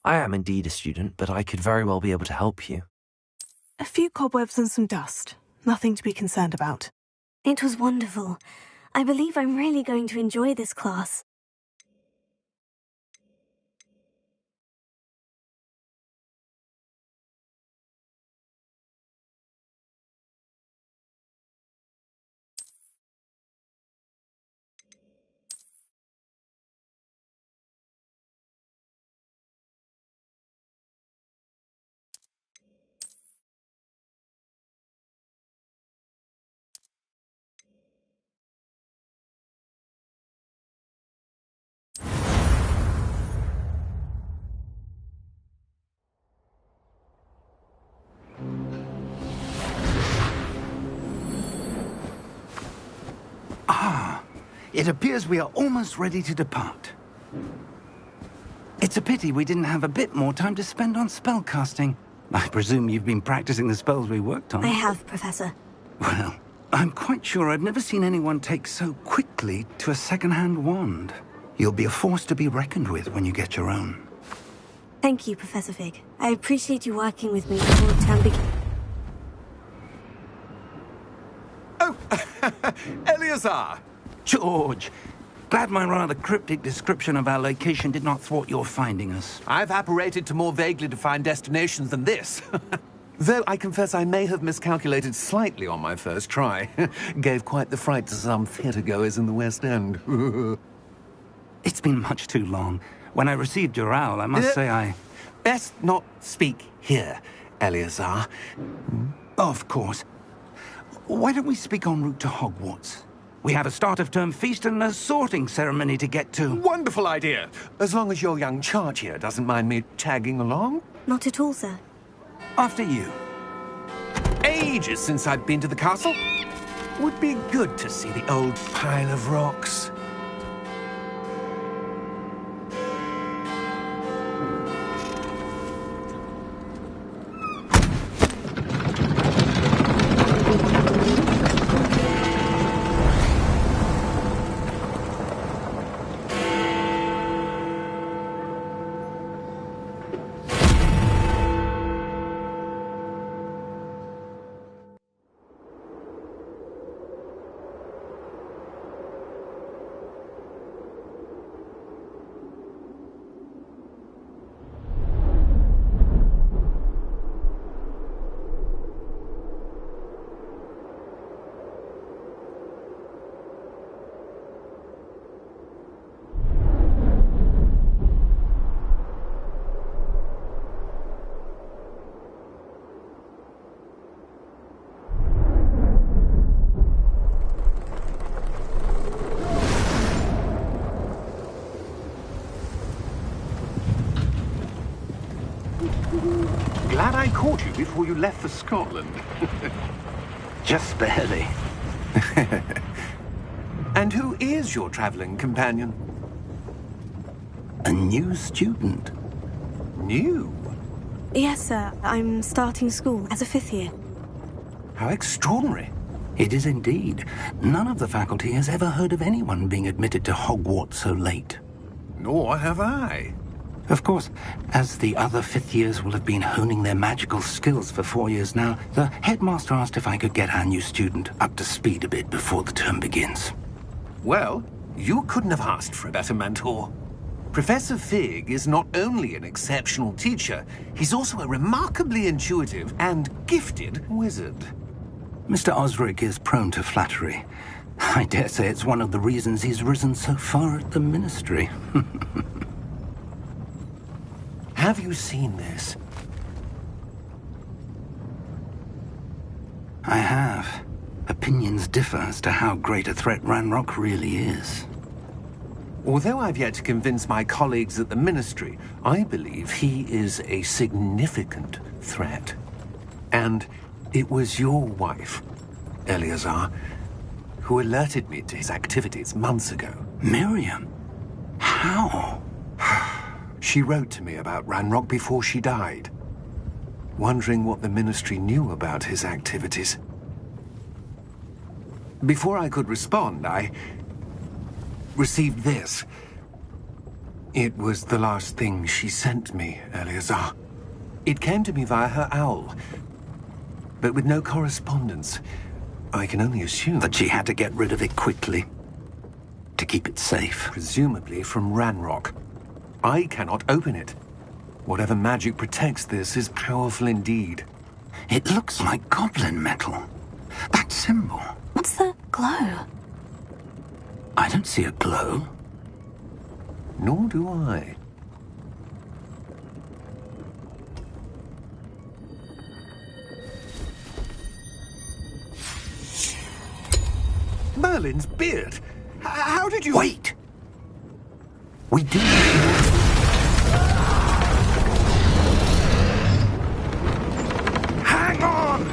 I am indeed a student, but I could very well be able to help you. A few cobwebs and some dust. Nothing to be concerned about. It was wonderful. I believe I'm really going to enjoy this class. It appears we are almost ready to depart. It's a pity we didn't have a bit more time to spend on spellcasting. I presume you've been practicing the spells we worked on. I have, Professor. Well, I'm quite sure I've never seen anyone take so quickly to a second-hand wand. You'll be a force to be reckoned with when you get your own. Thank you, Professor Fig. I appreciate you working with me before the term begins. Oh, Eleazar! George, glad my rather cryptic description of our location did not thwart your finding us. I've apparated to more vaguely defined destinations than this. Though I confess I may have miscalculated slightly on my first try. Gave quite the fright to some theatre-goers in the West End. It's been much too long. When I received your owl, I must say I... Best not speak here, Eleazar. Of course. Why don't we speak en route to Hogwarts? We have a start-of-term feast and a sorting ceremony to get to. Wonderful idea! As long as your young charge here doesn't mind me tagging along. Not at all, sir. After you. Ages since I've been to the castle. Would be good to see the old pile of rocks. Glad I caught you before you left for Scotland. Just barely. And who is your traveling companion? A new student. New? Yes, sir. I'm starting school as a 5th year. How extraordinary. It is indeed. None of the faculty has ever heard of anyone being admitted to Hogwarts so late. Nor have I. Of course, as the other 5th years will have been honing their magical skills for 4 years now, the headmaster asked if I could get our new student up to speed a bit before the term begins. Well, you couldn't have asked for a better mentor. Professor Fig is not only an exceptional teacher, he's also a remarkably intuitive and gifted wizard. Mr. Osric is prone to flattery. I dare say it's one of the reasons he's risen so far at the Ministry. Have you seen this? I have. Opinions differ as to how great a threat Ranrock really is. Although I've yet to convince my colleagues at the Ministry, I believe he is a significant threat. And it was your wife, Eleazar, who alerted me to his activities months ago. Miriam? How? She wrote to me about Ranrock before she died, wondering what the Ministry knew about his activities. Before I could respond, I received this. It was the last thing she sent me, Eleazar. It came to me via her owl, but with no correspondence. I can only assume That she had to get rid of it quickly. To keep it safe. presumably from Ranrock. I cannot open it. Whatever magic protects this is powerful indeed. It looks like goblin metal. That symbol. What's that glow? I don't see a glow. Nor do I. Merlin's beard! How did you... Wait! We do... Hang on!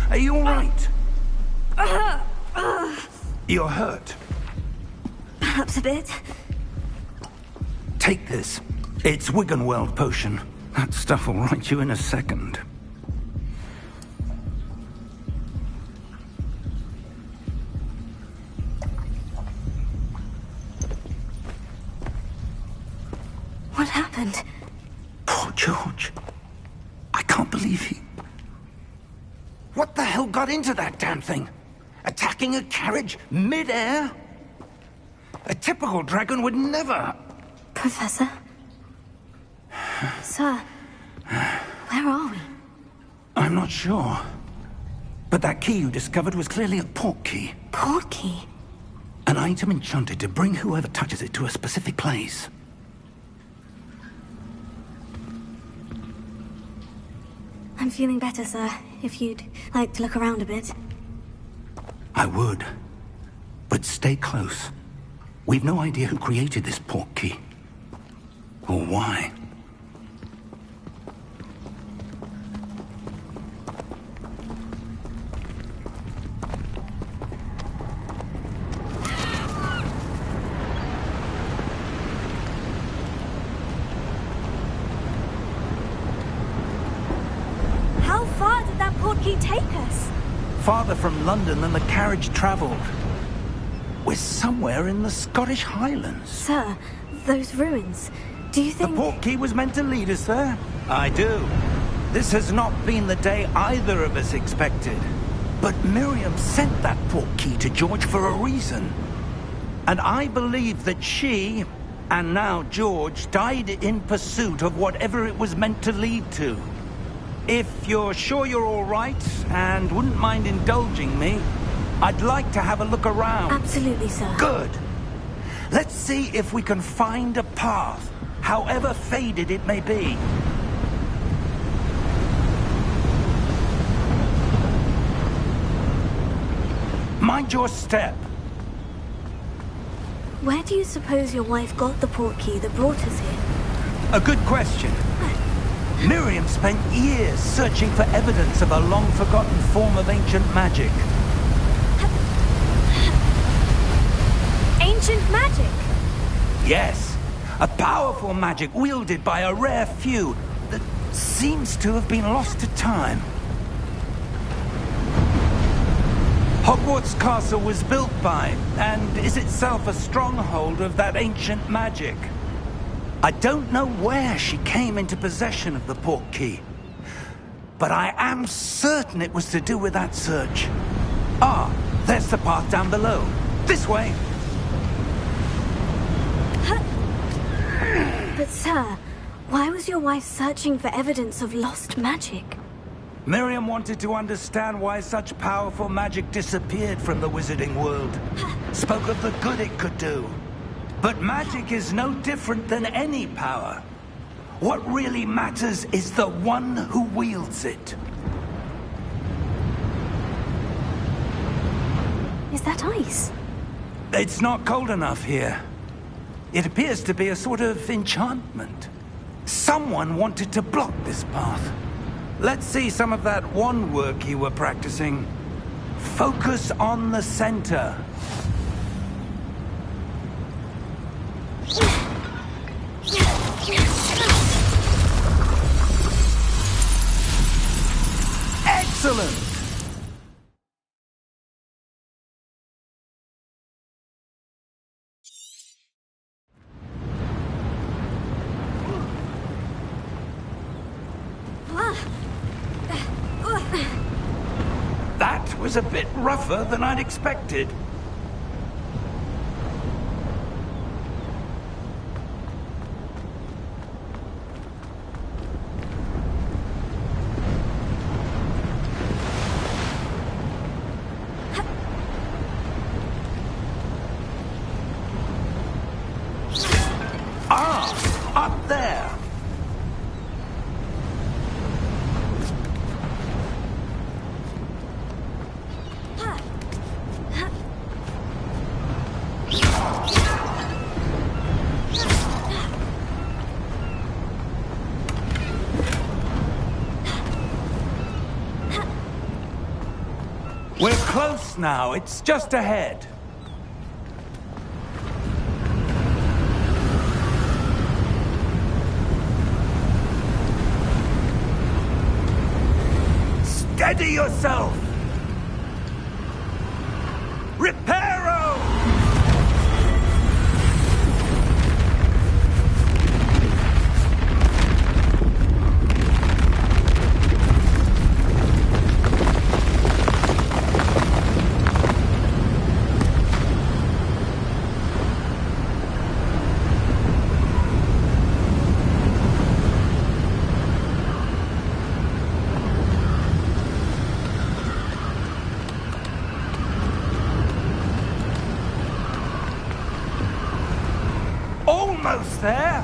Are you all right? You're hurt. Perhaps a bit. Take this. It's Wiggenweld potion. That stuff will right you in a second. What happened? Poor George. I can't believe he... What the hell got into that damn thing? Attacking a carriage mid-air? A typical dragon would never... Professor? Sir, where are we? I'm not sure. But that key you discovered was clearly a port key. Port key? An item enchanted to bring whoever touches it to a specific place. I'm feeling better, sir. If you'd like to look around a bit. I would. But stay close. We've no idea who created this port key. Or why. How far did that port key take us? Farther from London than the carriage traveled. We're somewhere in the Scottish Highlands. Sir, those ruins. Do you The think... port key was meant to lead us there? I do. This has not been the day either of us expected. But Miriam sent that port key to George for a reason. And I believe that she, and now George, died in pursuit of whatever it was meant to lead to. If you're sure you're all right, and wouldn't mind indulging me, I'd like to have a look around. Absolutely, sir. Good. Let's see if we can find a path, however faded it may be. Mind your step. Where do you suppose your wife got the port key that brought us here? A good question. Miriam spent years searching for evidence of a long-forgotten form of ancient magic. Ancient magic? Yes, a powerful magic wielded by a rare few that seems to have been lost to time. Hogwarts Castle was built by, and is itself a stronghold of that ancient magic. I don't know where she came into possession of the port key, but I am certain it was to do with that search. Ah, there's the path down below. This way. But sir, why was your wife searching for evidence of lost magic? Miriam wanted to understand why such powerful magic disappeared from the wizarding world. Spoke of the good it could do. But magic is no different than any power. What really matters is the one who wields it. Is that ice? It's not cold enough here. It appears to be a sort of enchantment. Someone wanted to block this path. Let's see some of that wand work you were practicing. Focus on the center. Excellent! That was a bit rougher than I'd expected. Ah, up there. We're close now. It's just ahead. Steady yourself! Reparo! Almost there.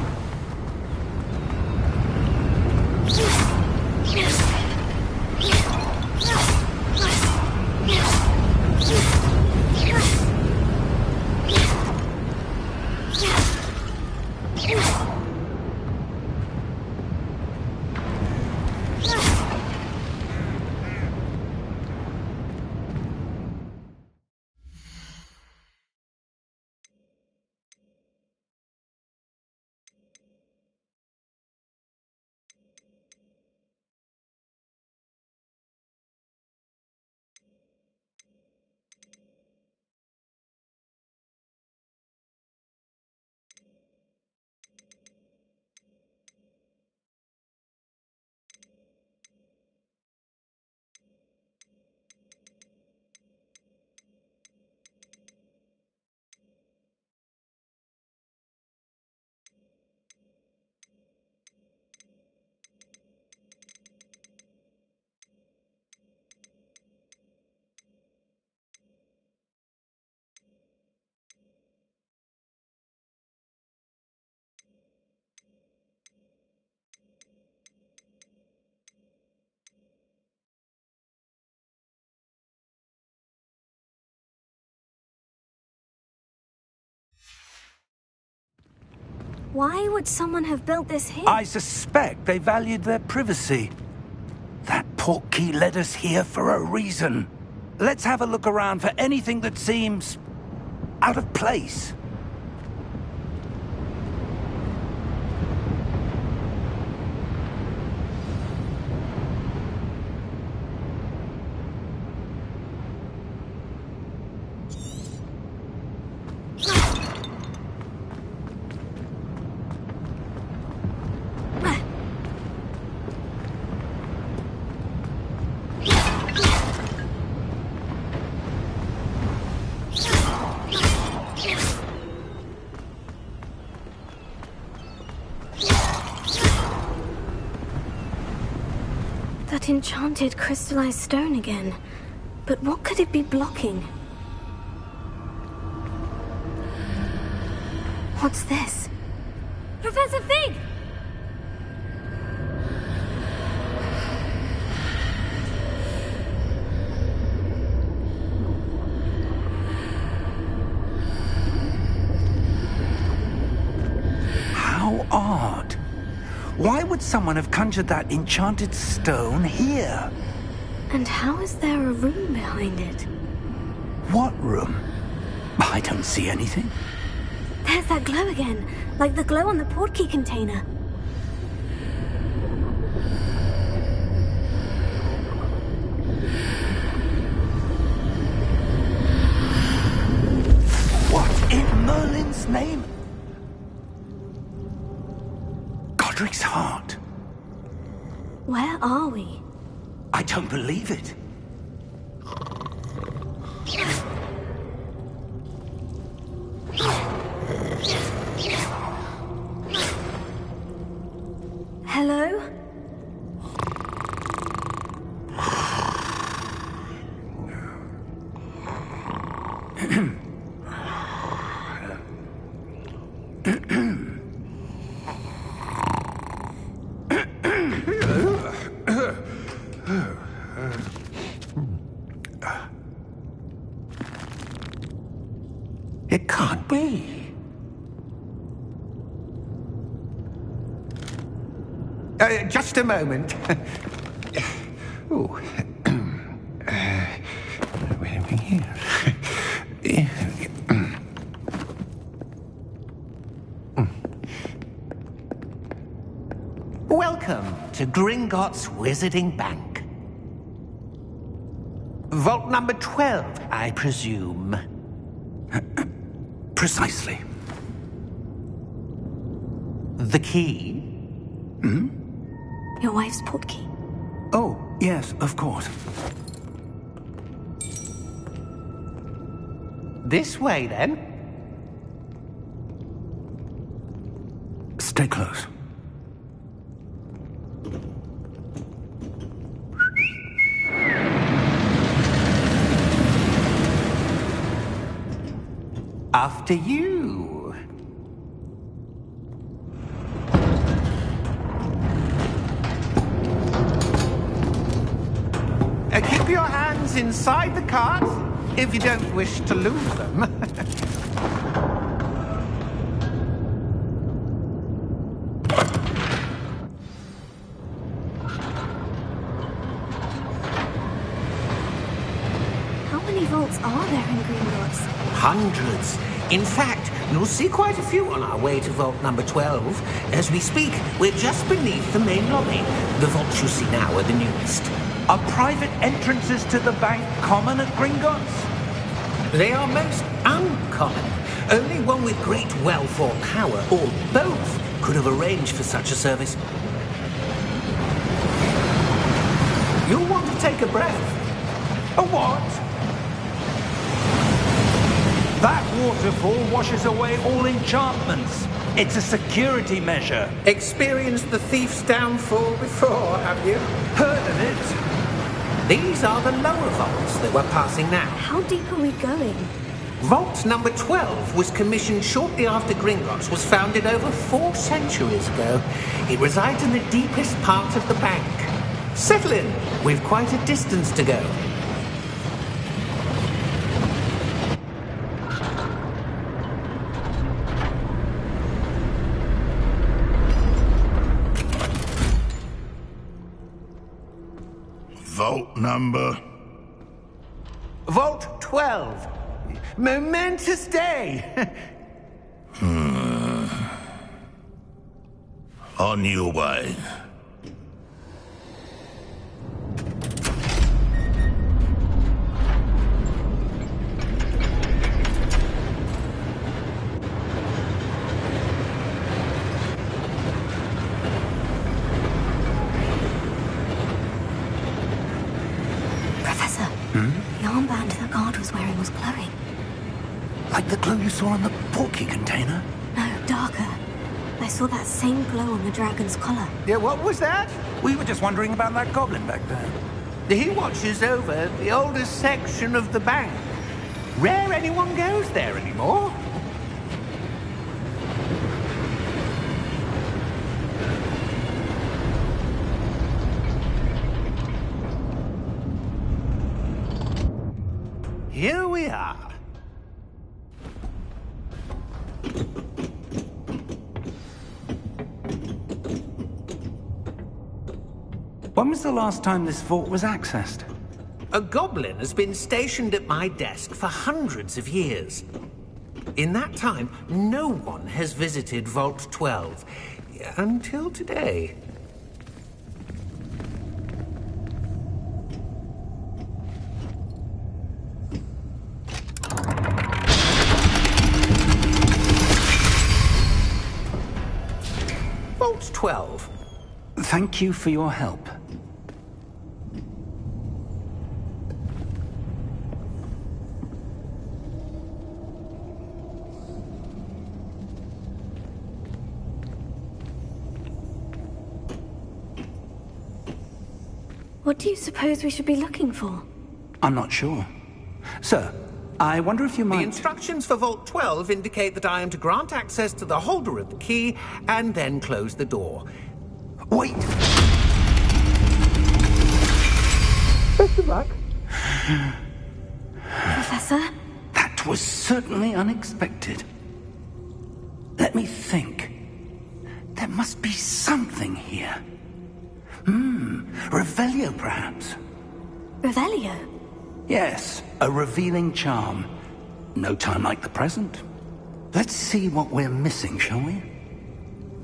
Why would someone have built this here? I suspect they valued their privacy. That portkey led us here for a reason. Let's have a look around for anything that seems out of place. That enchanted crystallized stone again. But what could it be blocking? What's this? Professor Fig! How odd. Why would someone have conjured that enchanted stone here? And how is there a room behind it? What room? I don't see anything. There's that glow again, like the glow on the portkey container. What in Merlin's name? Godric's heart. Where are we? I don't believe it. Hello? It can't be. Just a moment. Oh. Where are we here? Welcome to Gringotts Wizarding Bank. Vault number 12, I presume. Precisely. The key? Your wife's portkey. Oh, yes, of course. This way, then. Stay close. After you. Keep your hands inside the cart if you don't wish to lose them. How many vaults are there in Gringotts? Hundreds. In fact, you'll see quite a few on our way to vault number 12. As we speak, we're just beneath the main lobby. The vaults you see now are the newest. Are private entrances to the bank common at Gringotts? They are most uncommon. Only one with great wealth or power, or both, could have arranged for such a service. You'll want to take a breath. A what? That waterfall washes away all enchantments. It's a security measure. Experienced the thief's downfall before, have you? Heard of it? These are the lower vaults that we're passing now. How deep are we going? Vault number 12 was commissioned shortly after Gringotts was founded over 4 centuries ago. It resides in the deepest part of the bank. Settle in. We've quite a distance to go. Vault number? Vault 12. Momentous day. On your way. Professor, the armband that guard was wearing was glowing. Like the glow you saw on the portkey container? No, darker. I saw that same glow on the dragon's collar. Yeah, what was that? We were just wondering about that goblin back there. He watches over the oldest section of the bank. Rare anyone goes there anymore. Here we are. When was the last time this vault was accessed? A goblin has been stationed at my desk for hundreds of years. In that time, no one has visited Vault 12. Until today. Vault 12. Thank you for your help. What do you suppose we should be looking for? I'm not sure. Sir, I wonder if you might... The instructions for Vault 12 indicate that I am to grant access to the holder of the key and then close the door. Wait! Best of luck. Professor? That was certainly unexpected. Let me think. There must be something here. Revelio, perhaps? Revelio? Yes, a revealing charm. No time like the present. Let's see what we're missing, shall we?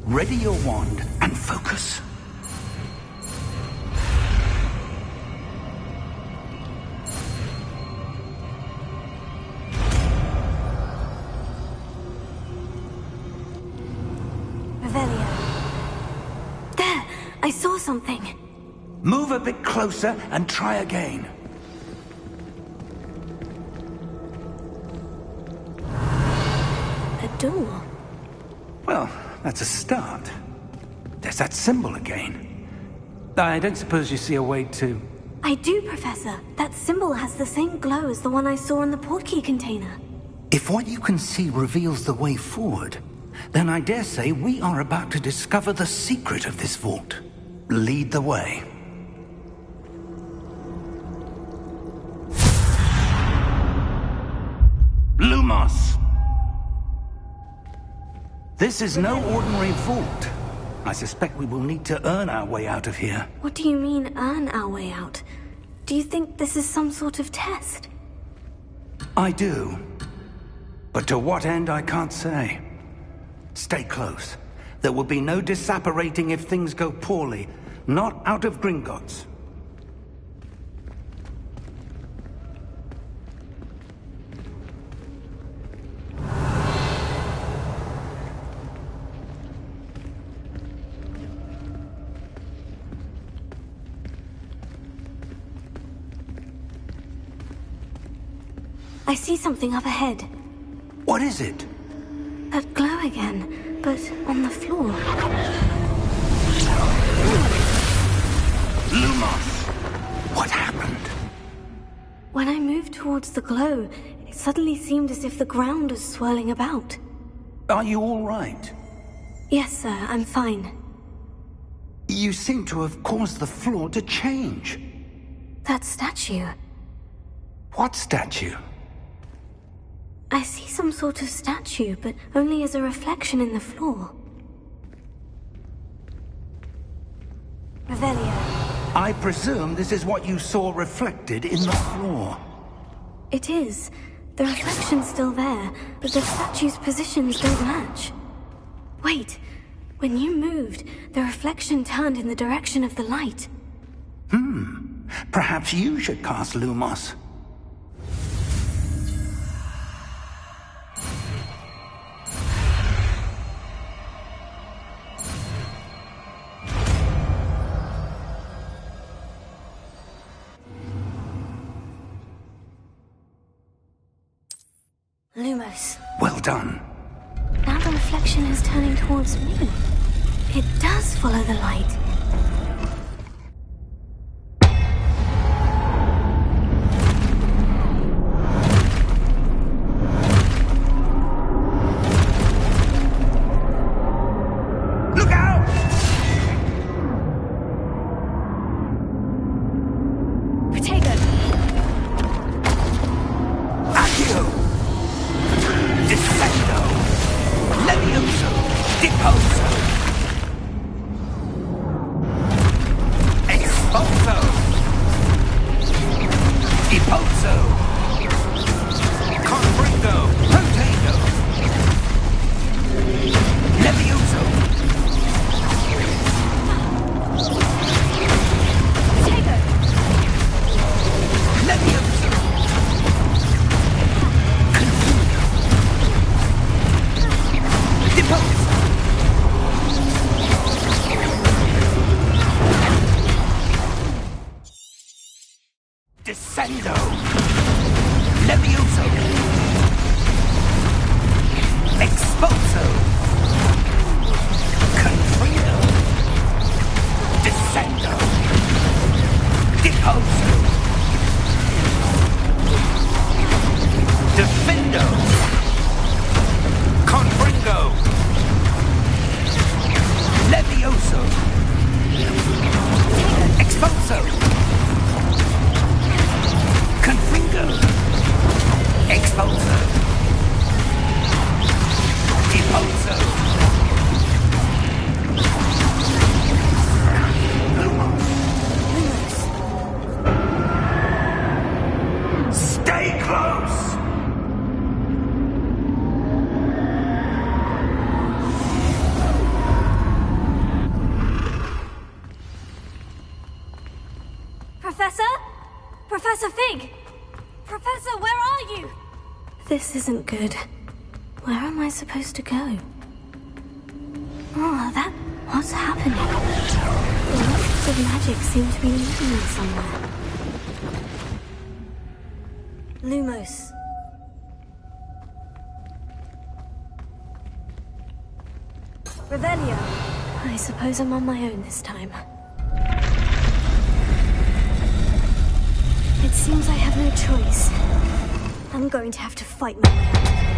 Ready your wand and focus. Revelio. There! I saw something. Move a bit closer and try again. A door. Well, that's a start. There's that symbol again. I don't suppose you see a way to... I do, Professor. That symbol has the same glow as the one I saw in the portkey container. If what you can see reveals the way forward, then I dare say we are about to discover the secret of this vault. Lead the way. Lumos! This is no ordinary vault. I suspect we will need to earn our way out of here. What do you mean, earn our way out? Do you think this is some sort of test? I do. But to what end, I can't say. Stay close. There will be no disapparating if things go poorly. Not out of Gringotts. I see something up ahead. What is it? That glow again, but on the floor. Lumos! What happened? When I moved towards the glow, it suddenly seemed as if the ground was swirling about. Are you all right? Yes, sir, I'm fine. You seem to have caused the floor to change. That statue. What statue? I see some sort of statue, but only as a reflection in the floor. Revelio. I presume this is what you saw reflected in the floor. It is. The reflection's still there, but the statue's positions don't match. Wait. When you moved, the reflection turned in the direction of the light. Perhaps you should cast Lumos. Lumos. Well done. Now the reflection is turning towards me. It does follow the light. This isn't good. Where am I supposed to go? Oh, what's happening? The lights of magic seem to be leading me somewhere. Lumos. Revelio. I suppose I'm on my own this time. It seems I have no choice. I'm going to have to fight my way out of here.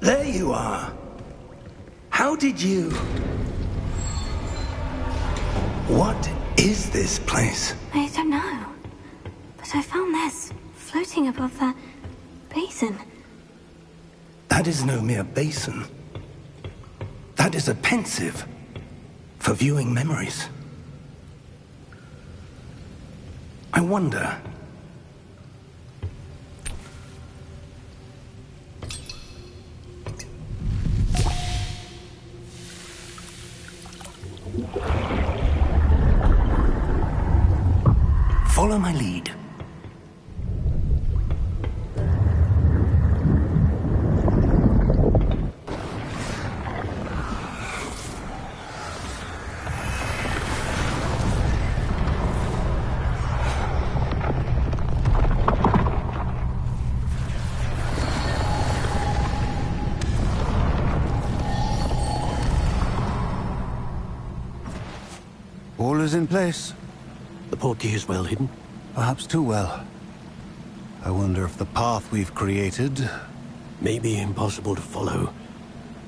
There you are. How did you... What is this place? I don't know. But I found this floating above that basin. That is no mere basin. That is a pensive for viewing memories. I wonder... Follow my lead. All is in place. The portkey is well hidden? Perhaps too well. I wonder if the path we've created... May be impossible to follow.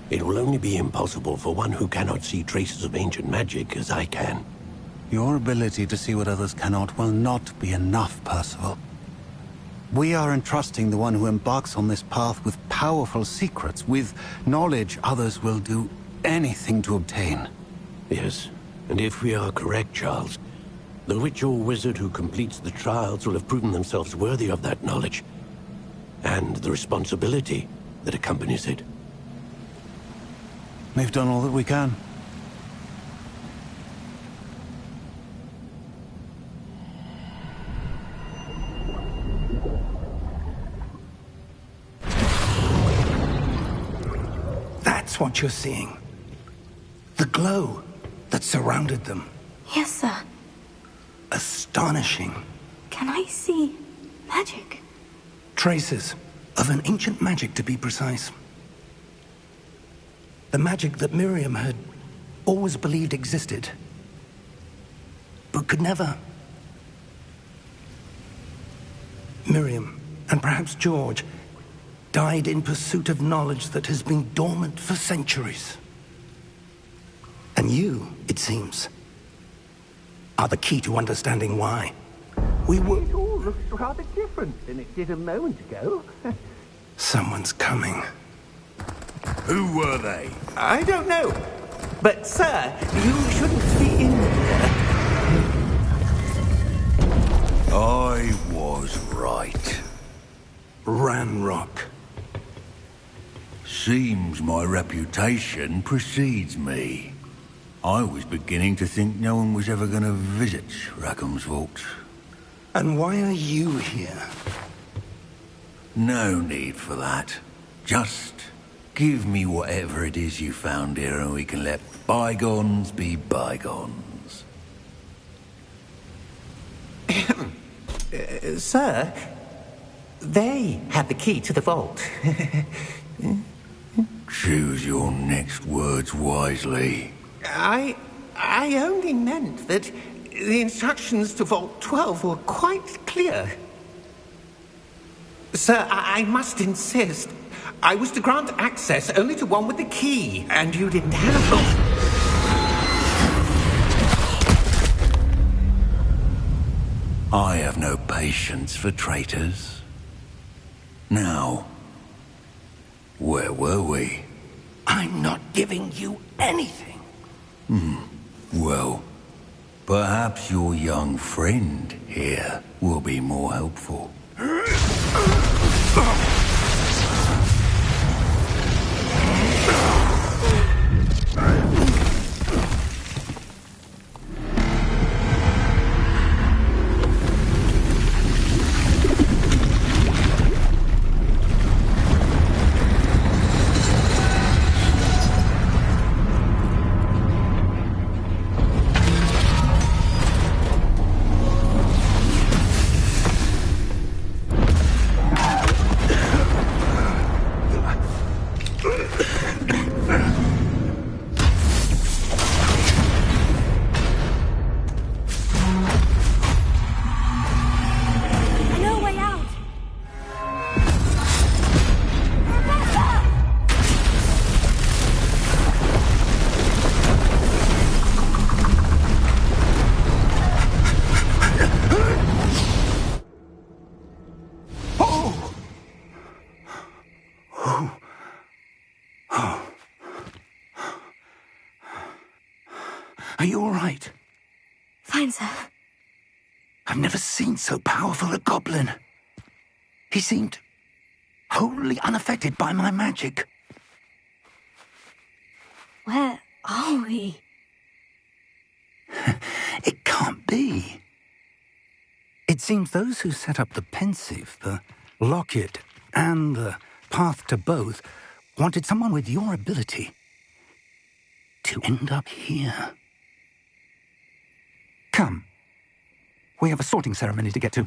It will only be impossible for one who cannot see traces of ancient magic as I can. Your ability to see what others cannot will not be enough, Percival. We are entrusting the one who embarks on this path with powerful secrets, with knowledge others will do anything to obtain. Yes, and if we are correct, Charles, the witch or wizard who completes the trials will have proven themselves worthy of that knowledge, and the responsibility that accompanies it. We've done all that we can. That's what you're seeing. The glow that surrounded them. Yes, sir. Astonishing. Can I see magic? Traces of an ancient magic, to be precise. The magic that Miriam had always believed existed, but could never. Miriam, and perhaps George, died in pursuit of knowledge that has been dormant for centuries. And you, it seems, are the key to understanding why. We were... It all looks rather different than it did a moment ago. Someone's coming. Who were they? I don't know. But, sir, you shouldn't be in here. I was right. Ranrock. Seems my reputation precedes me. I was beginning to think no one was ever going to visit Rackham's vault. And why are you here? No need for that. Just give me whatever it is you found here and we can let bygones be bygones. Sir, they had the key to the vault. Choose your next words wisely. I only meant that the instructions to Vault 12 were quite clear. Sir, I must insist. I was to grant access only to one with the key, and you didn't have them. I have no patience for traitors. Now, where were we? I'm not giving you anything. Well, perhaps your young friend here will be more helpful. Are you all right? Fine, sir. I've never seen so powerful a goblin. He seemed wholly unaffected by my magic. Where are we? It can't be. It seems those who set up the pensive, the locket, and the path to both wanted someone with your ability to end up here. Come. We have a sorting ceremony to get to.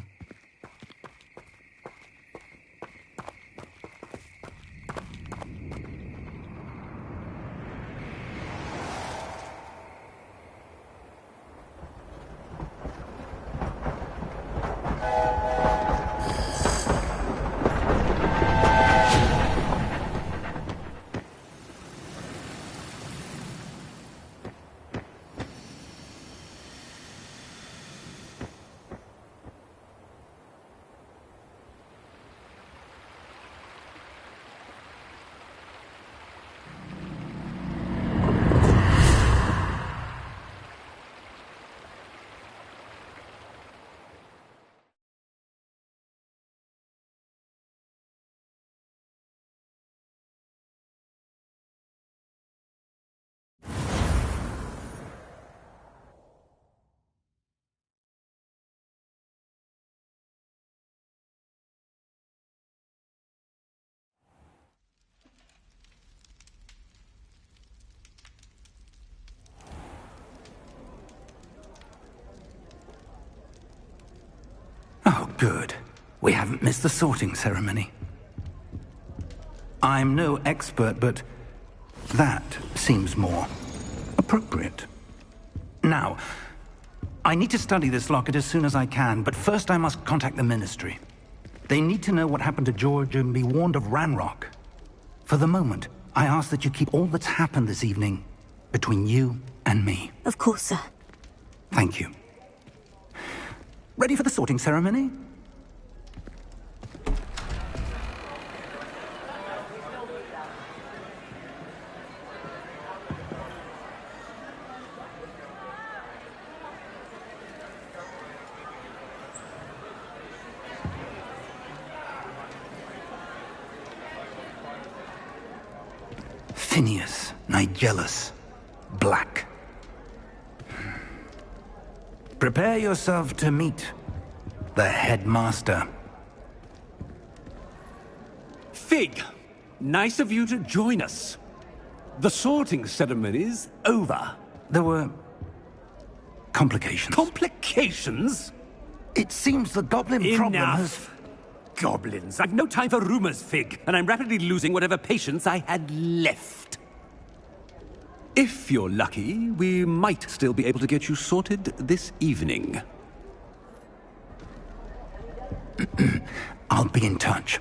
Oh, good. We haven't missed the sorting ceremony. I'm no expert, but that seems more appropriate. Now, I need to study this locket as soon as I can, but first I must contact the Ministry. They need to know what happened to George and be warned of Ranrock. For the moment, I ask that you keep all that's happened this evening between you and me. Of course, sir. Thank you. Ready for the sorting ceremony? Phineas, Nigellus, Black. Prepare yourself to meet the headmaster. Fig, nice of you to join us. The sorting ceremony's over. There were complications. Complications? It seems the goblin problem has... Enough. Goblins. I've no time for rumors, Fig, and I'm rapidly losing whatever patience I had left. If you're lucky, we might still be able to get you sorted this evening. I'll be in touch.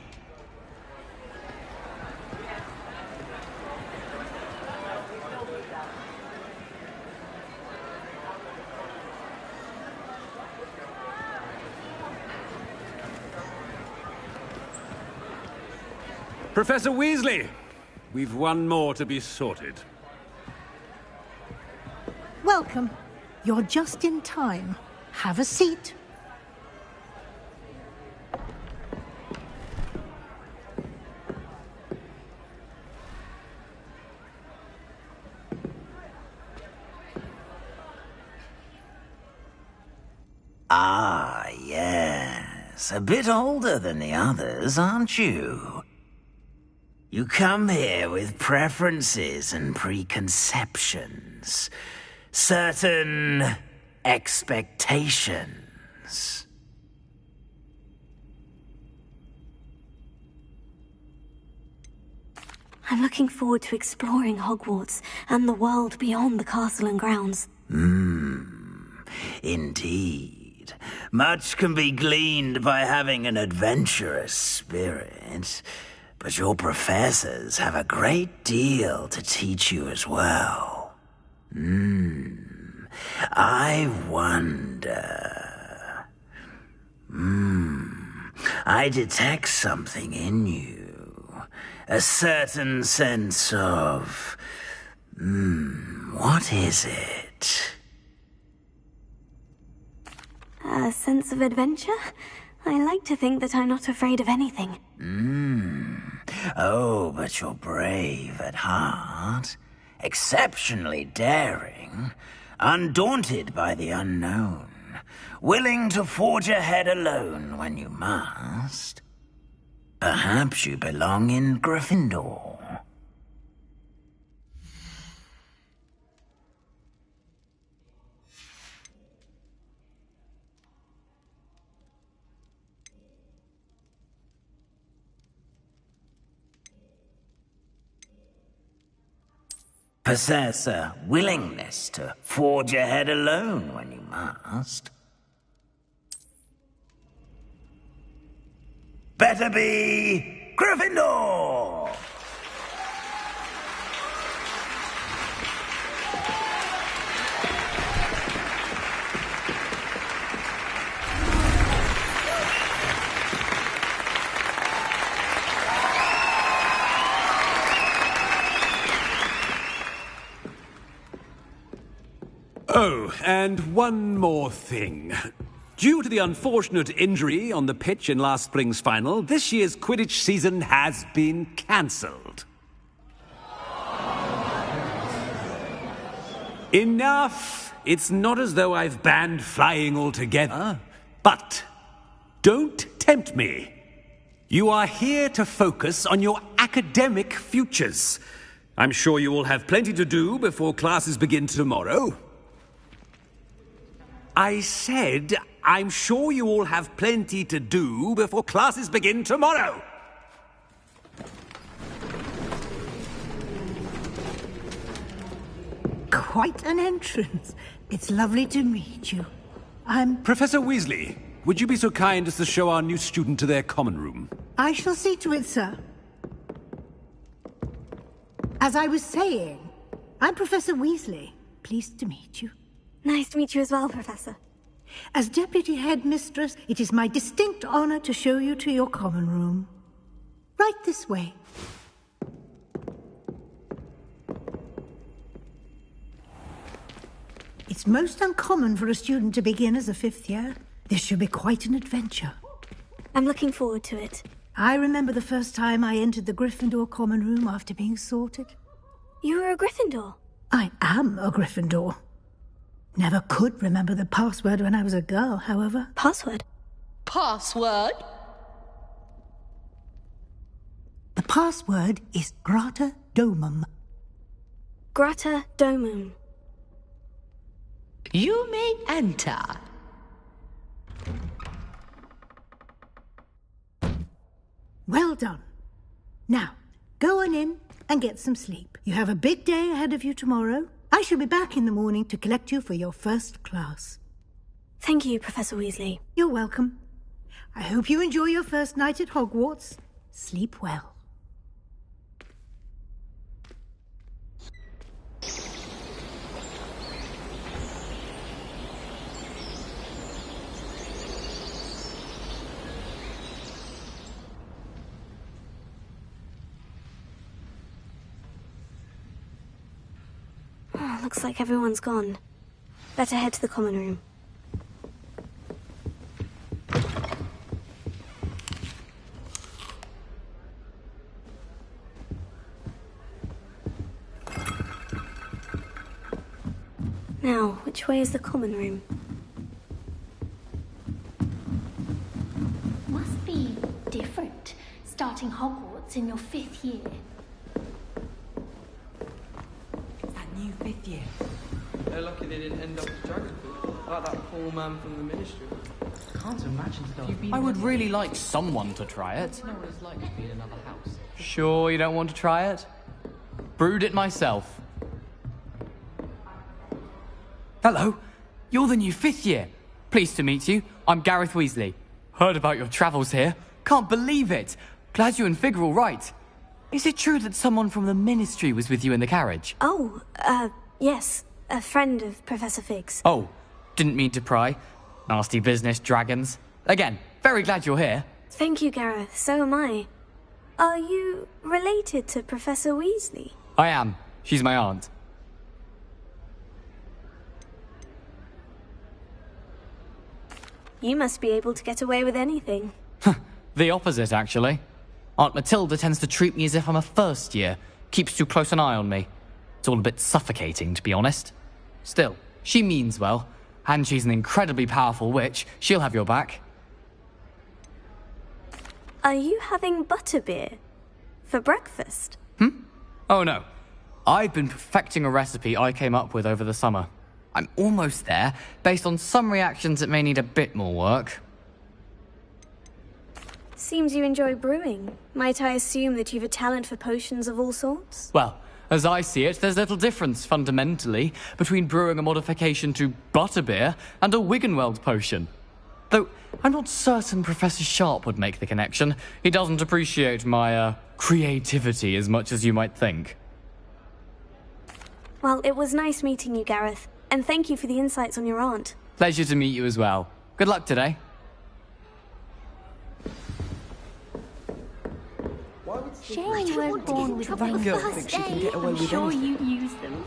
Professor Weasley, we've one more to be sorted. Welcome. You're just in time. Have a seat. Ah, yes. A bit older than the others, aren't you? You come here with preferences and preconceptions. Certain expectations. I'm looking forward to exploring Hogwarts and the world beyond the castle and grounds. Indeed. Much can be gleaned by having an adventurous spirit, but your professors have a great deal to teach you as well. I wonder... I detect something in you. A certain sense of... what is it? A sense of adventure? I like to think that I'm not afraid of anything. Oh, but you're brave at heart. Exceptionally daring. Undaunted by the unknown. Willing to forge ahead alone when you must. Perhaps you belong in Gryffindor. Possess a willingness to forge ahead alone when you must. Better be Gryffindor! Oh, and one more thing. Due to the unfortunate injury on the pitch in last spring's final, this year's Quidditch season has been cancelled. Enough! It's not as though I've banned flying altogether. But don't tempt me. You are here to focus on your academic futures. I'm sure you will have plenty to do before classes begin tomorrow. I said, I'm sure you all have plenty to do before classes begin tomorrow. Quite an entrance. It's lovely to meet you. Professor Weasley, would you be so kind as to show our new student to their common room? I shall see to it, sir. As I was saying, I'm Professor Weasley. Pleased to meet you. Nice to meet you as well, Professor. As Deputy Headmistress, it is my distinct honor to show you to your common room. Right this way. It's most uncommon for a student to begin as a fifth year. This should be quite an adventure. I'm looking forward to it. I remember the first time I entered the Gryffindor common room after being sorted. You were a Gryffindor? I am a Gryffindor. Never could remember the password when I was a girl, however. Password? Password? The password is Grata Domum. Grata Domum. You may enter. Well done. Now, go on in and get some sleep. You have a big day ahead of you tomorrow. I shall be back in the morning to collect you for your first class. Thank you, Professor Weasley. You're welcome. I hope you enjoy your first night at Hogwarts. Sleep well. Oh, looks like everyone's gone. Better head to the common room. Now, which way is the common room? Must be different, starting Hogwarts in your 5th year. New 5th year. They're lucky they didn't end up with dragon food, like that poor man from the ministry. Can't imagine stuff. I would really like someone to try it. You know what it's like to be in another house. Sure you don't want to try it? Brewed it myself. Hello, you're the new 5th year. Pleased to meet you. I'm Gareth Weasley. Heard about your travels here. Can't believe it. Glad you and Fig are all right. Is it true that someone from the Ministry was with you in the carriage? Oh, yes. A friend of Professor Fig's. Oh, didn't mean to pry. Nasty business, dragons. Again, very glad you're here. Thank you, Gareth. So am I. Are you related to Professor Weasley? I am. She's my aunt. You must be able to get away with anything. The opposite, actually. Aunt Matilda tends to treat me as if I'm a first year, keeps too close an eye on me. It's all a bit suffocating, to be honest. Still, she means well, and she's an incredibly powerful witch. She'll have your back. Are you having butterbeer? For breakfast? Oh no. I've been perfecting a recipe I came up with over the summer. I'm almost there, based on some reactions that may need a bit more work. Seems you enjoy brewing. Might I assume that you've a talent for potions of all sorts? Well, as I see it, there's little difference, fundamentally, between brewing a modification to butterbeer and a Wiggenweld potion. Though, I'm not certain Professor Sharp would make the connection. He doesn't appreciate my, creativity as much as you might think. Well, it was nice meeting you, Gareth. And thank you for the insights on your aunt. Pleasure to meet you as well. Good luck today. Shame you weren't born with rings. Girl thinks she can get away with Sure anything. you'd use them.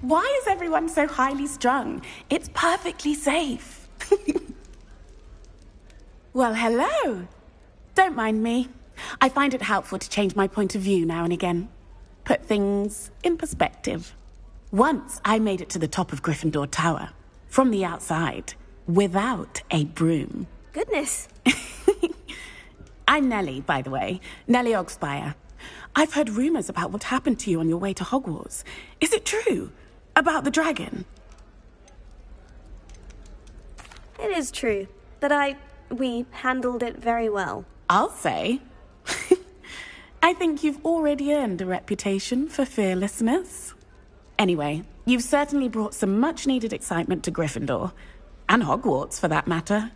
Why is everyone so highly strung? It's perfectly safe. Well, hello. Don't mind me. I find it helpful to change my point of view now and again. Put things in perspective. Once I made it to the top of Gryffindor Tower, from the outside, without a broom. Goodness. I'm Nellie, by the way. Nellie Ogspire. I've heard rumors about what happened to you on your way to Hogwarts. Is it true? About the dragon? It is true. But we handled it very well. I'll say. I think you've already earned a reputation for fearlessness. Anyway, you've certainly brought some much-needed excitement to Gryffindor. And Hogwarts, for that matter.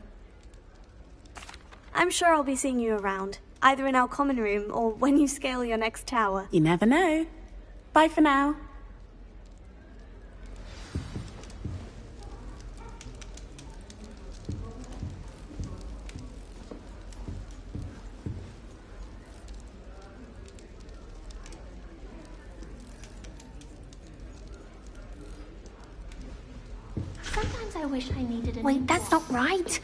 I'm sure I'll be seeing you around, either in our common room or when you scale your next tower. You never know. Bye for now. Sometimes I wish I needed an Wait, that's not right.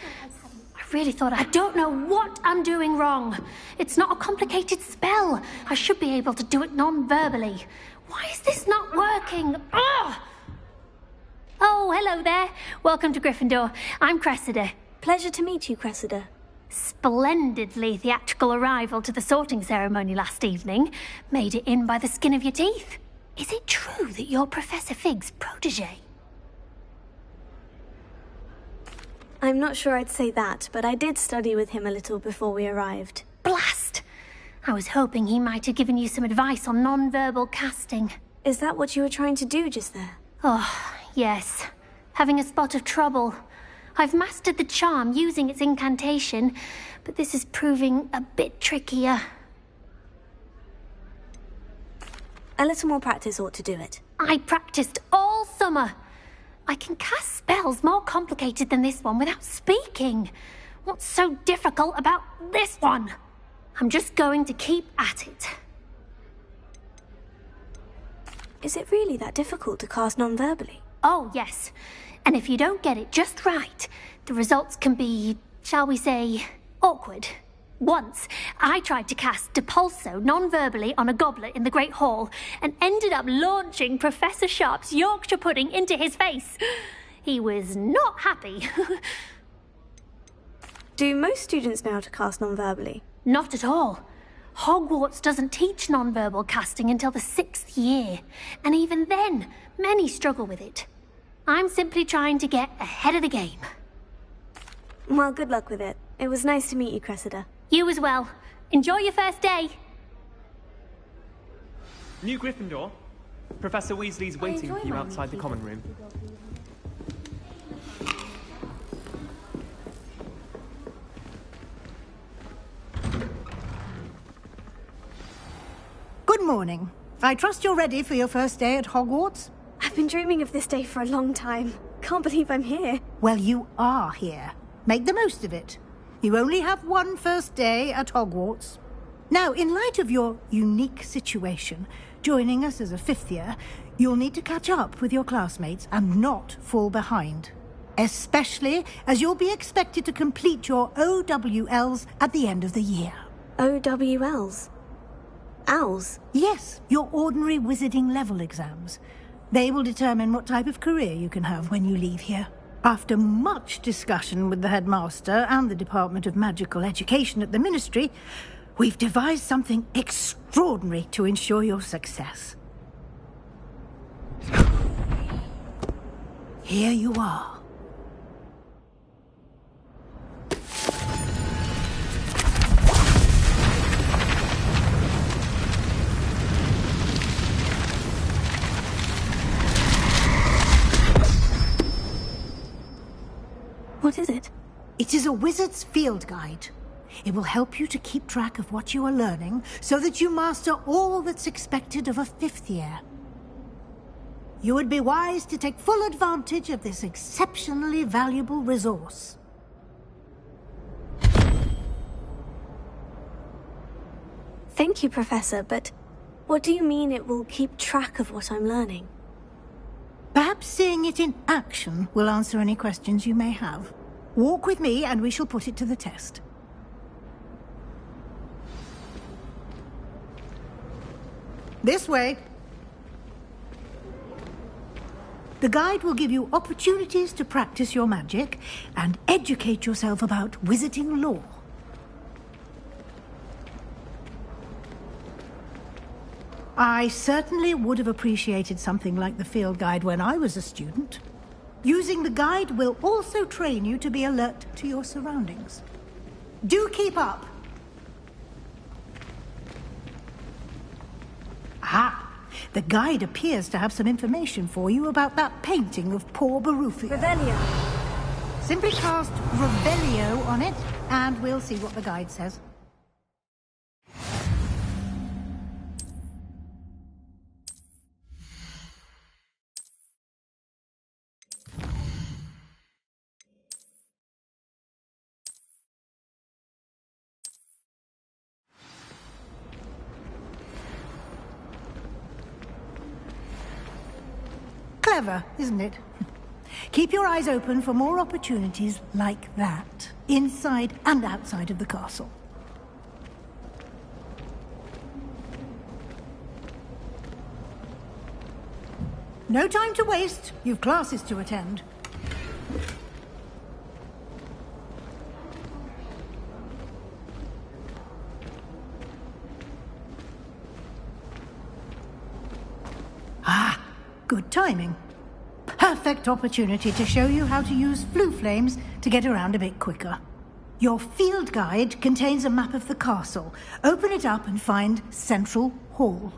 I really thought I don't know what I'm doing wrong. It's not a complicated spell. I should be able to do it non-verbally. Why is this not working? Ugh! Oh, hello there. Welcome to Gryffindor. I'm Cressida. Pleasure to meet you, Cressida. Splendidly theatrical arrival to the sorting ceremony last evening. Made it in by the skin of your teeth. Is it true that you're Professor Fig's protege? I'm not sure I'd say that, but I did study with him a little before we arrived. Blast! I was hoping he might have given you some advice on non-verbal casting. Is that what you were trying to do just there? Oh, yes. Having a spot of trouble. I've mastered the charm using its incantation, but this is proving a bit trickier. A little more practice ought to do it. I practiced all summer. I can cast spells more complicated than this one without speaking. What's so difficult about this one? I'm just going to keep at it. Is it really that difficult to cast non-verbally? Oh, yes. And if you don't get it just right, the results can be, shall we say, awkward. Once, I tried to cast Depulso non-verbally on a goblet in the Great Hall and ended up launching Professor Sharp's Yorkshire pudding into his face. He was not happy. Do most students know how to cast non-verbally? Not at all. Hogwarts doesn't teach non-verbal casting until the 6th year, and even then, many struggle with it. I'm simply trying to get ahead of the game. Well, good luck with it. It was nice to meet you, Cressida. You as well. Enjoy your first day. New Gryffindor. Professor Weasley's waiting for you outside the common room. Good morning. I trust you're ready for your first day at Hogwarts? I've been dreaming of this day for a long time. Can't believe I'm here. Well, you are here. Make the most of it. You only have one first day at Hogwarts. Now, in light of your unique situation, joining us as a 5th year, you'll need to catch up with your classmates and not fall behind. Especially as you'll be expected to complete your OWLs at the end of the year. OWLs? Owls? Yes, your ordinary wizarding level exams. They will determine what type of career you can have when you leave here. After much discussion with the headmaster and the Department of Magical Education at the Ministry, we've devised something extraordinary to ensure your success. Here you are. What is it? It is a wizard's field guide. It will help you to keep track of what you are learning so that you master all that's expected of a 5th year. You would be wise to take full advantage of this exceptionally valuable resource. Thank you, Professor, but what do you mean it will keep track of what I'm learning? Perhaps seeing it in action will answer any questions you may have. Walk with me and we shall put it to the test. This way. The guide will give you opportunities to practice your magic and educate yourself about wizarding lore. I certainly would have appreciated something like the field guide when I was a student. Using the guide will also train you to be alert to your surroundings. Do keep up. Ah, the guide appears to have some information for you about that painting of poor Barufia. Revelio. Simply cast Revelio on it, and we'll see what the guide says. Clever, isn't it? Keep your eyes open for more opportunities like that, inside and outside of the castle. No time to waste. You've classes to attend. Ah, good timing. Perfect opportunity to show you how to use flue flames to get around a bit quicker. Your field guide contains a map of the castle. Open it up and find Central Hall.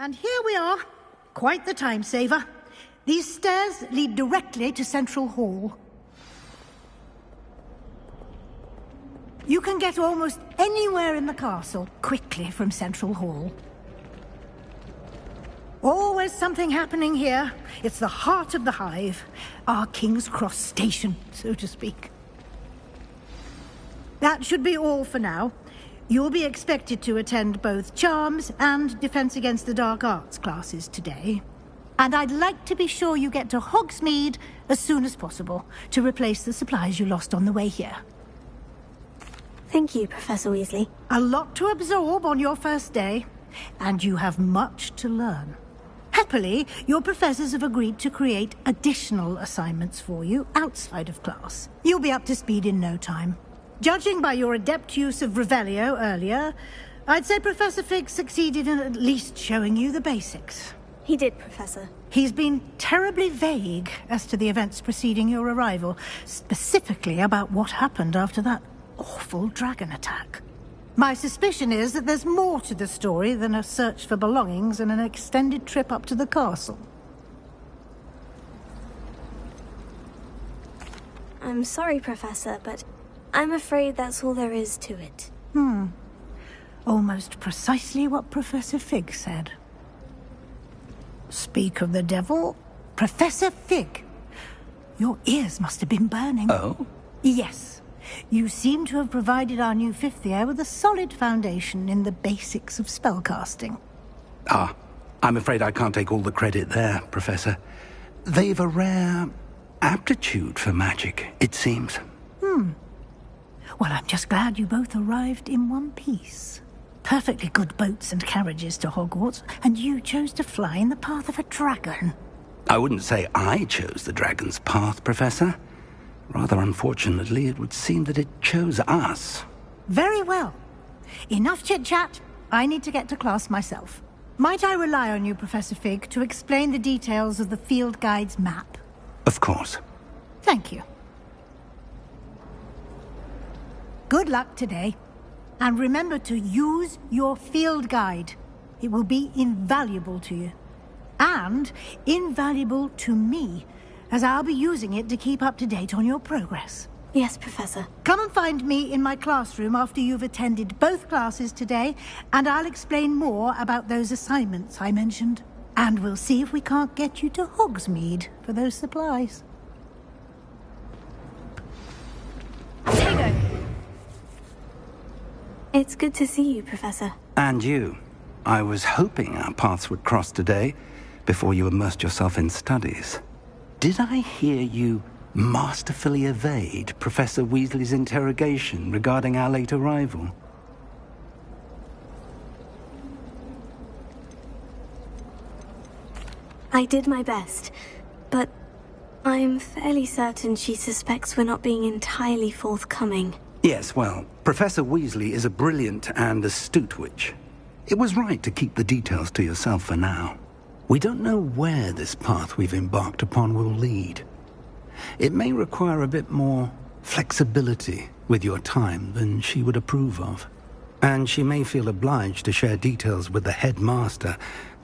And here we are. Quite the time saver. These stairs lead directly to Central Hall. You can get almost anywhere in the castle quickly from Central Hall. Always something happening here. It's the heart of the hive. Our King's Cross station, so to speak. That should be all for now. You'll be expected to attend both Charms and Defense Against the Dark Arts classes today. And I'd like to be sure you get to Hogsmeade as soon as possible to replace the supplies you lost on the way here. Thank you, Professor Weasley. A lot to absorb on your first day, and you have much to learn. Happily, your professors have agreed to create additional assignments for you outside of class. You'll be up to speed in no time. Judging by your adept use of Revelio earlier, I'd say Professor Fig succeeded in at least showing you the basics. He did, Professor. He's been terribly vague as to the events preceding your arrival, specifically about what happened after that awful dragon attack. My suspicion is that there's more to the story than a search for belongings and an extended trip up to the castle. I'm sorry, Professor, but I'm afraid that's all there is to it. Almost precisely what Professor Fig said. Speak of the devil, Professor Fig. Your ears must have been burning. Oh? Yes. You seem to have provided our new fifth year with a solid foundation in the basics of spellcasting. Ah, I'm afraid I can't take all the credit there, Professor. They've a rare aptitude for magic, it seems. Well, I'm just glad you both arrived in one piece. Perfectly good boats and carriages to Hogwarts, and you chose to fly in the path of a dragon. I wouldn't say I chose the dragon's path, Professor. Rather unfortunately, it would seem that it chose us. Very well. Enough chit-chat. I need to get to class myself. Might I rely on you, Professor Fig, to explain the details of the field guide's map? Of course. Thank you. Good luck today. And remember to use your field guide. It will be invaluable to you. And invaluable to me, as I'll be using it to keep up to date on your progress. Yes, Professor. Come and find me in my classroom after you've attended both classes today, and I'll explain more about those assignments I mentioned. And we'll see if we can't get you to Hogsmeade for those supplies. Tego! It's good to see you, Professor. And you. I was hoping our paths would cross today, before you immersed yourself in studies. Did I hear you masterfully evade Professor Weasley's interrogation regarding our late arrival? I did my best, but I'm fairly certain she suspects we're not being entirely forthcoming. Yes, well, Professor Weasley is a brilliant and astute witch. It was right to keep the details to yourself for now. We don't know where this path we've embarked upon will lead. It may require a bit more flexibility with your time than she would approve of. And she may feel obliged to share details with the headmaster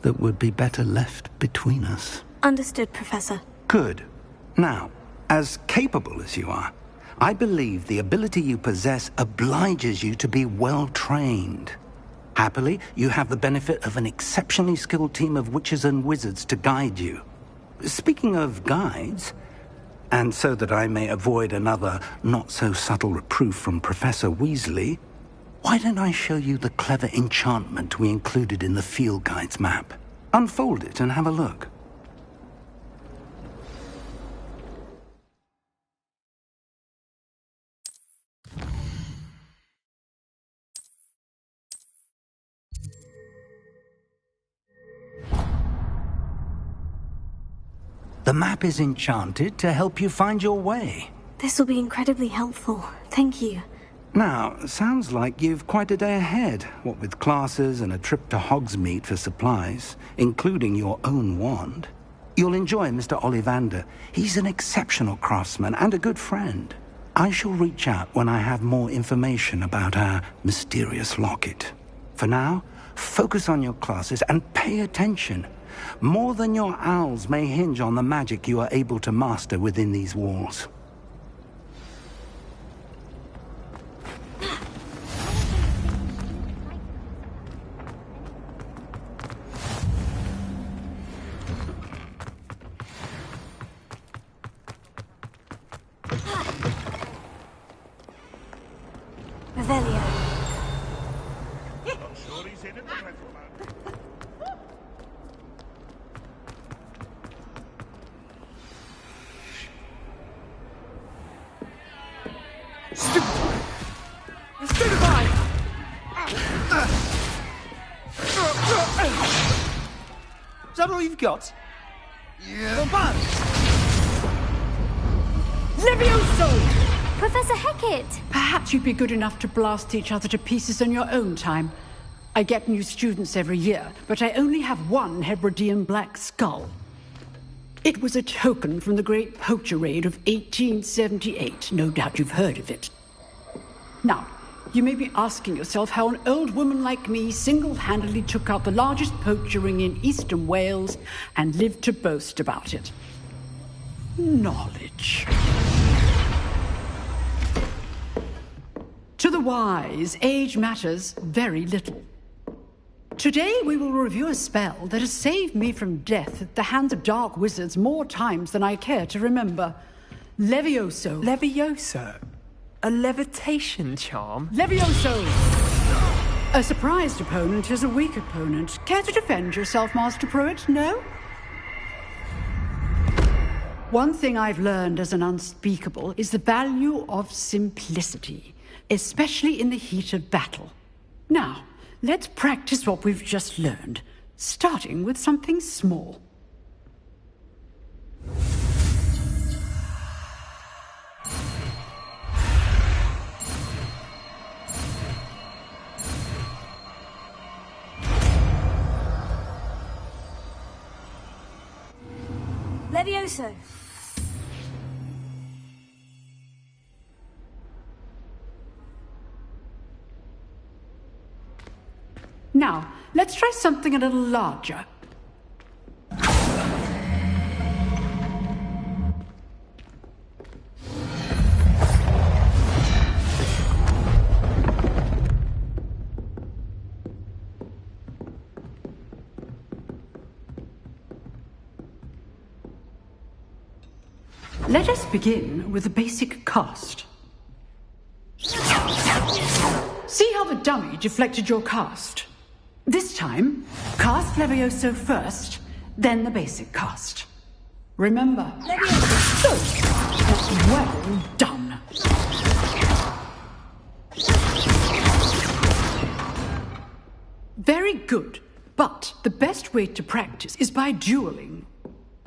that would be better left between us. Understood, Professor. Good. Now, as capable as you are, I believe the ability you possess obliges you to be well trained. Happily, you have the benefit of an exceptionally skilled team of witches and wizards to guide you. Speaking of guides, and so that I may avoid another not-so-subtle reproof from Professor Weasley, why don't I show you the clever enchantment we included in the field guide's map? Unfold it and have a look. The map is enchanted to help you find your way. This will be incredibly helpful. Thank you. Now, sounds like you've quite a day ahead, what with classes and a trip to Hogsmeade for supplies, including your own wand. You'll enjoy Mr. Ollivander. He's an exceptional craftsman and a good friend. I shall reach out when I have more information about our mysterious locket. For now, focus on your classes and pay attention. More than your owls may hinge on the magic you are able to master within these walls. Revelio. Stupefy! Is that all you've got? Yeah. Levioso! Professor Hecat! Perhaps you'd be good enough to blast each other to pieces on your own time. I get new students every year, but I only have one Hebridean black skull. It was a token from the Great Poacher Raid of 1878. No doubt you've heard of it. Now, you may be asking yourself how an old woman like me single-handedly took out the largest poacher ring in eastern Wales and lived to boast about it. Knowledge. wise, age matters very little. Today we will review a spell that has saved me from death at the hands of dark wizards more times than I care to remember. Levioso. Levioso? A levitation charm? Levioso! A surprised opponent is a weak opponent. Care to defend yourself, Master Pruitt? No? One thing I've learned as an unspeakable is the value of simplicity, especially in the heat of battle. Now, let's practice what we've just learned, starting with something small. Levioso. Now, let's try something a little larger. Let us begin with the basic cast. See how the dummy deflected your cast? This time, cast Levioso first, then the basic cast. Remember. Levioso! Well done. Very good, but the best way to practice is by dueling.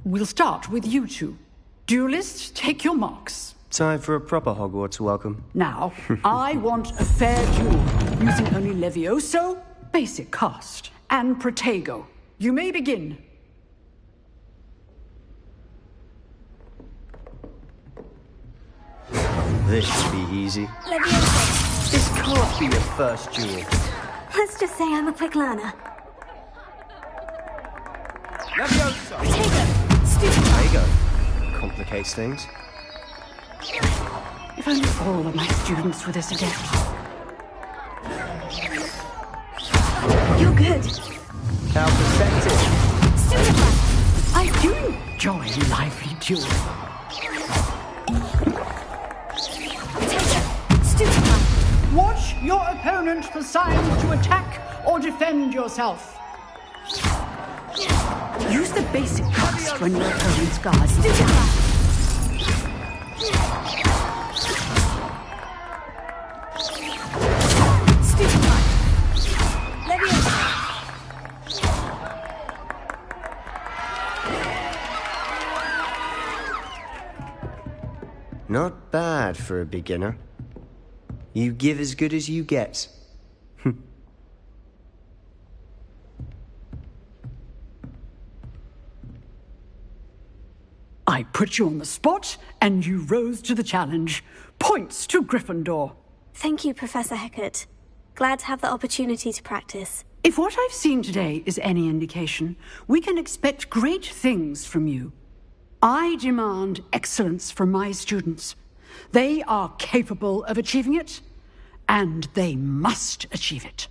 We'll start with you two. Duelists, take your marks. Time for a proper Hogwarts welcome. Now, I want a fair duel, using only Levioso, basic cast, and Protego. You may begin. This should be easy. Levioso. This can't be your first duel. Let's just say I'm a quick learner. Levioso! Protego. Stupid. Protego. Complicates things. If only all of my students were this adept. You're good. How perspective. Stupid. I do enjoy lively duels. Protego. Stupid. Watch your opponent for signs to attack or defend yourself. Use the basic cast when your opponent's guard. Stupid. Not bad for a beginner. You give as good as you get. I put you on the spot, and you rose to the challenge. Points to Gryffindor. Thank you, Professor Hecat. Glad to have the opportunity to practice. If what I've seen today is any indication, we can expect great things from you. I demand excellence from my students. They are capable of achieving it, and they must achieve it.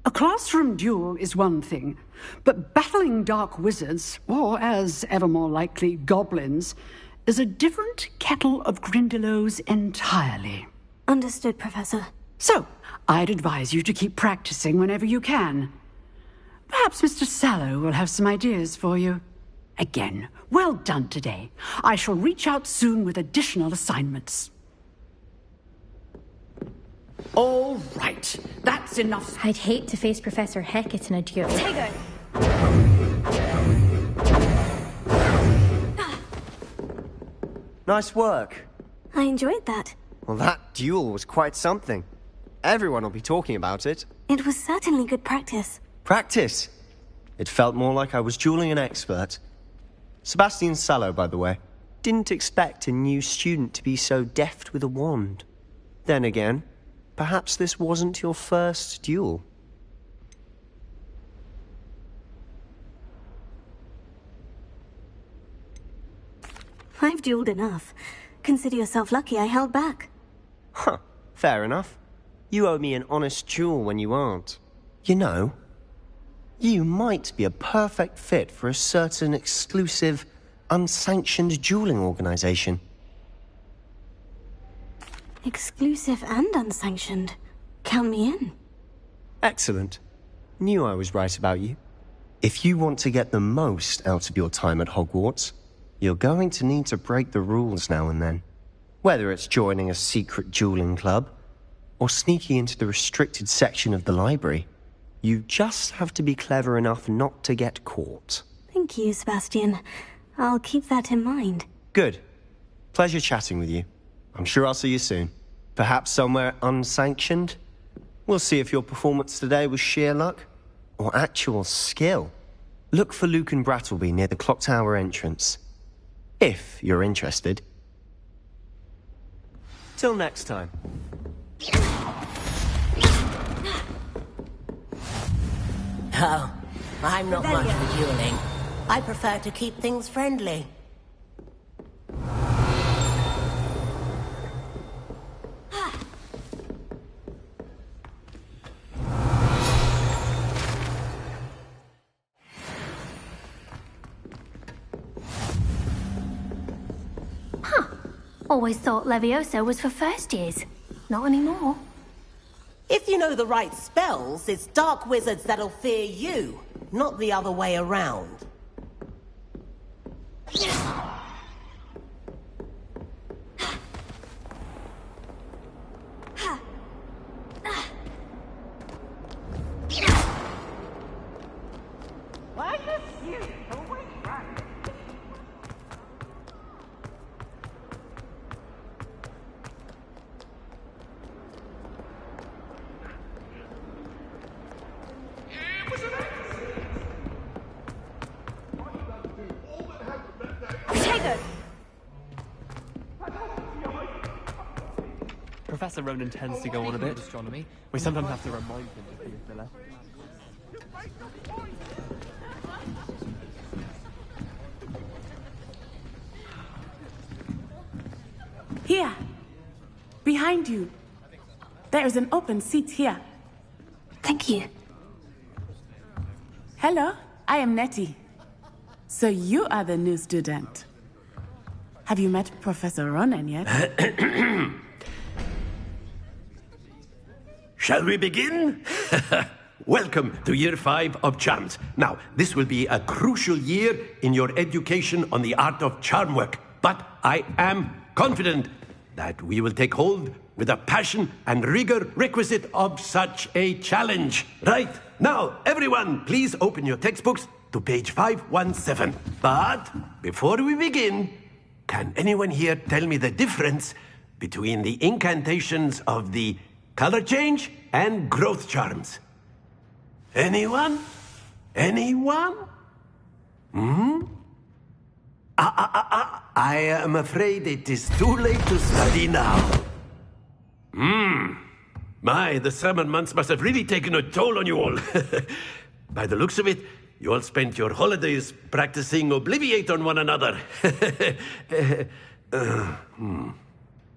A classroom duel is one thing, but battling dark wizards, or as ever more likely, goblins, is a different kettle of Grindylows entirely. Understood, Professor. So, I'd advise you to keep practicing whenever you can. Perhaps Mr. Sallow will have some ideas for you. Again, well done today. I shall reach out soon with additional assignments. All right, that's enough. I'd hate to face Professor Hecat in a duel. Protego. Nice work. I enjoyed that. Well, that duel was quite something. Everyone will be talking about it. It was certainly good practice. Practice? It felt more like I was dueling an expert. Sebastian Sallow, by the way. Didn't expect a new student to be so deft with a wand. Then again, perhaps this wasn't your first duel. I've dueled enough. Consider yourself lucky I held back. Huh, fair enough. You owe me an honest jewel when you aren't. You know, you might be a perfect fit for a certain exclusive, unsanctioned dueling organization. Exclusive and unsanctioned. Count me in. Excellent. Knew I was right about you. If you want to get the most out of your time at Hogwarts, you're going to need to break the rules now and then. Whether it's joining a secret dueling club, or sneaking into the restricted section of the library, you just have to be clever enough not to get caught. Thank you, Sebastian. I'll keep that in mind. Good. Pleasure chatting with you. I'm sure I'll see you soon. Perhaps somewhere unsanctioned? We'll see if your performance today was sheer luck or actual skill. Look for Luke and Brattleby near the clock tower entrance. If you're interested. Till next time. Oh, I'm not much for dueling. I prefer to keep things friendly. Always thought Levioso was for first years. Not anymore. If you know the right spells, it's dark wizards that'll fear you, not the other way around. Professor Ronan tends to go on a bit. Astronomy. We sometimes have to remind him to be a filler. Here. Behind you. There is an open seat here. Thank you. Hello, I am Nettie. So you are the new student. Have you met Professor Ronan yet? Shall we begin? Welcome to Year 5 of Charms. Now, this will be a crucial year in your education on the art of charm work. But I am confident that we will take hold with the passion and rigor requisite of such a challenge. Right, now, everyone, please open your textbooks to page 517. But before we begin, can anyone here tell me the difference between the incantations of the color change and growth charms? Anyone? Anyone? I am afraid it is too late to study now. My, the summer months must have really taken a toll on you all. By the looks of it, you all spent your holidays practicing Obliviate on one another.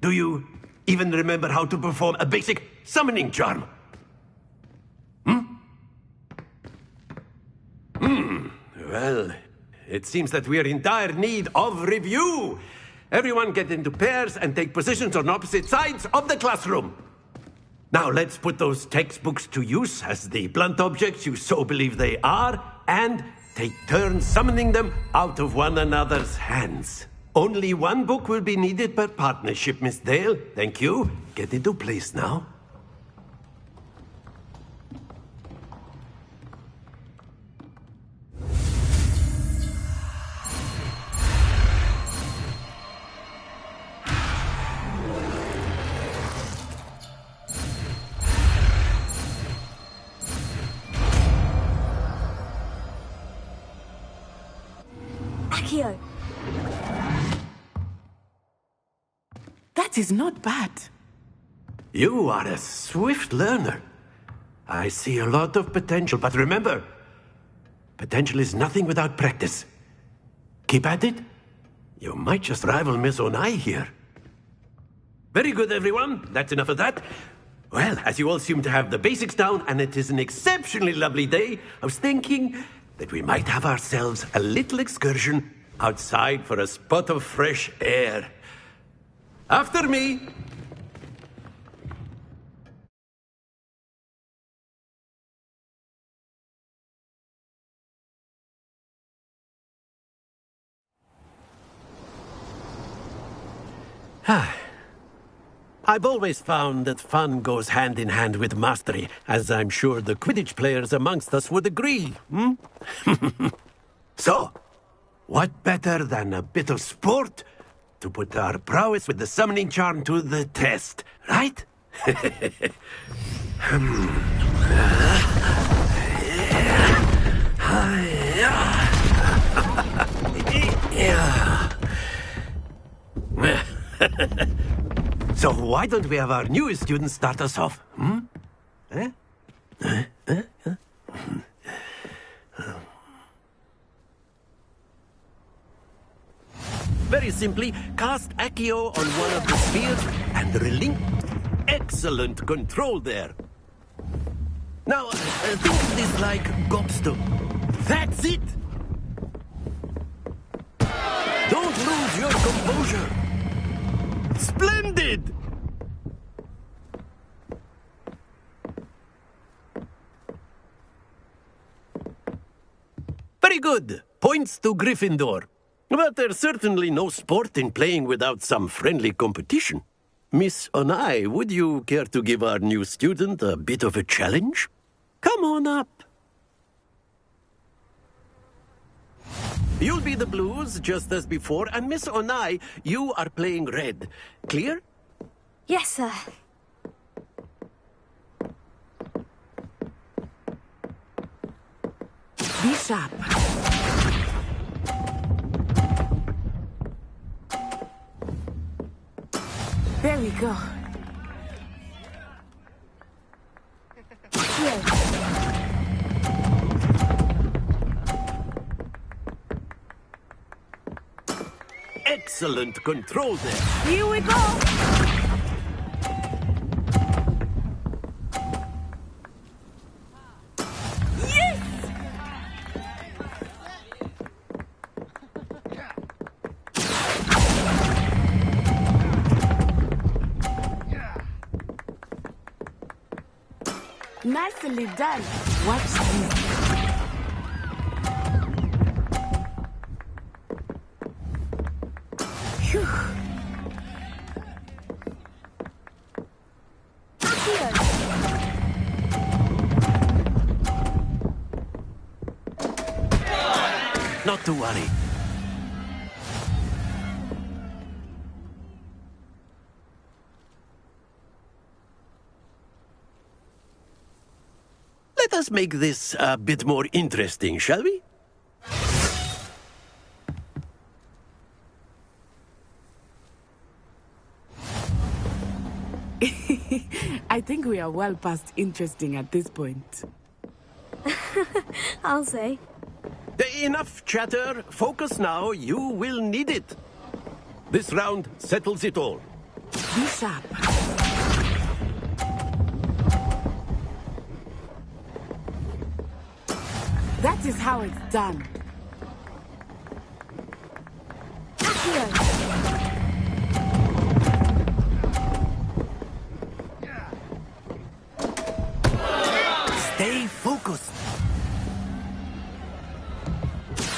Do you even remember how to perform a basic summoning charm? Well, it seems that we are in dire need of review. Everyone get into pairs and take positions on opposite sides of the classroom. Now let's put those textbooks to use as the blunt objects you so believe they are, and take turns summoning them out of one another's hands. Only one book will be needed per partnership, Miss Dale. Thank you. Get into place now. Accio. That is not bad. You are a swift learner. I see a lot of potential, but remember, potential is nothing without practice. Keep at it. You might just rival Miss Onai here. Very good, everyone. That's enough of that. Well, as you all seem to have the basics down, and it is an exceptionally lovely day, I was thinking that we might have ourselves a little excursion outside for a spot of fresh air. After me! I've always found that fun goes hand in hand with mastery, as I'm sure the Quidditch players amongst us would agree, hmm? So, what better than a bit of sport to put our prowess with the summoning charm to the test, right? So why don't we have our newest student start us off, hmm? Very simply, cast Accio on one of the spheres and relinquish. Excellent control there. Now, think of this like gobstone. That's it! Don't lose your composure. Splendid! Very good. Points to Gryffindor. But there's certainly no sport in playing without some friendly competition. Miss Onai, would you care to give our new student a bit of a challenge? Come on up. You'll be the blues, just as before, and Miss Onai, you are playing red. Clear? Yes, sir. Be sharp. There we go. Here. Excellent control there. Here we go. Nicely done. Watch this. Phew. Not to worry. Let us make this a bit more interesting, shall we? I think we are well past interesting at this point. I'll say. Enough chatter. Focus now. You will need it. This round settles it all. Be sharp. That is how it's done. Stay focused.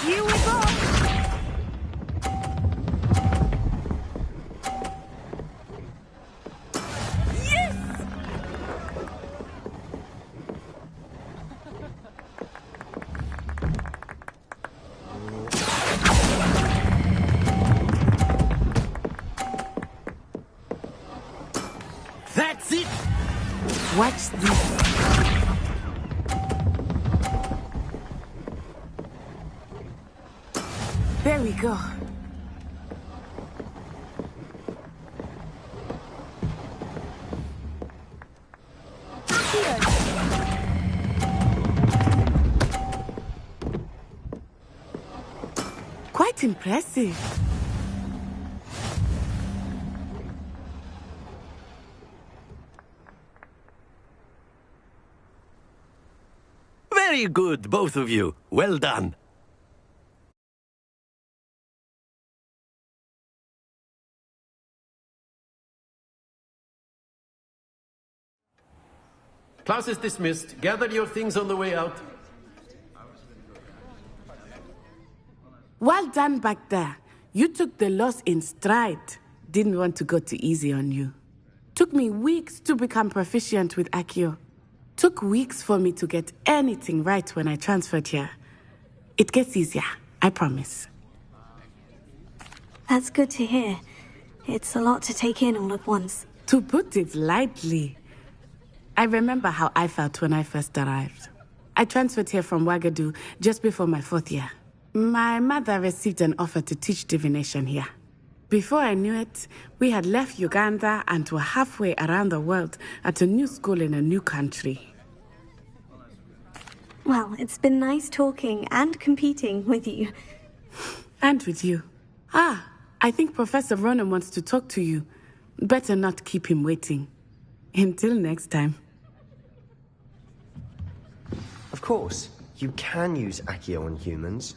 Here we go. That's it! Watch this. There we go. Quite impressive. Very good, both of you. Well done. Class is dismissed. Gather your things on the way out. Well done back there. You took the loss in stride. Didn't want to go too easy on you. Took me weeks to become proficient with Accio. Took weeks for me to get anything right when I transferred here. It gets easier, I promise. That's good to hear. It's a lot to take in all at once. To put it lightly, I remember how I felt when I first arrived. I transferred here from Wagadu just before my 4th year. My mother received an offer to teach divination here. Before I knew it, we had left Uganda and were halfway around the world at a new school in a new country. Well, it's been nice talking and competing with you. And with you. Ah, I think Professor Ronan wants to talk to you. Better not keep him waiting. Until next time. Of course, you can use Accio on humans.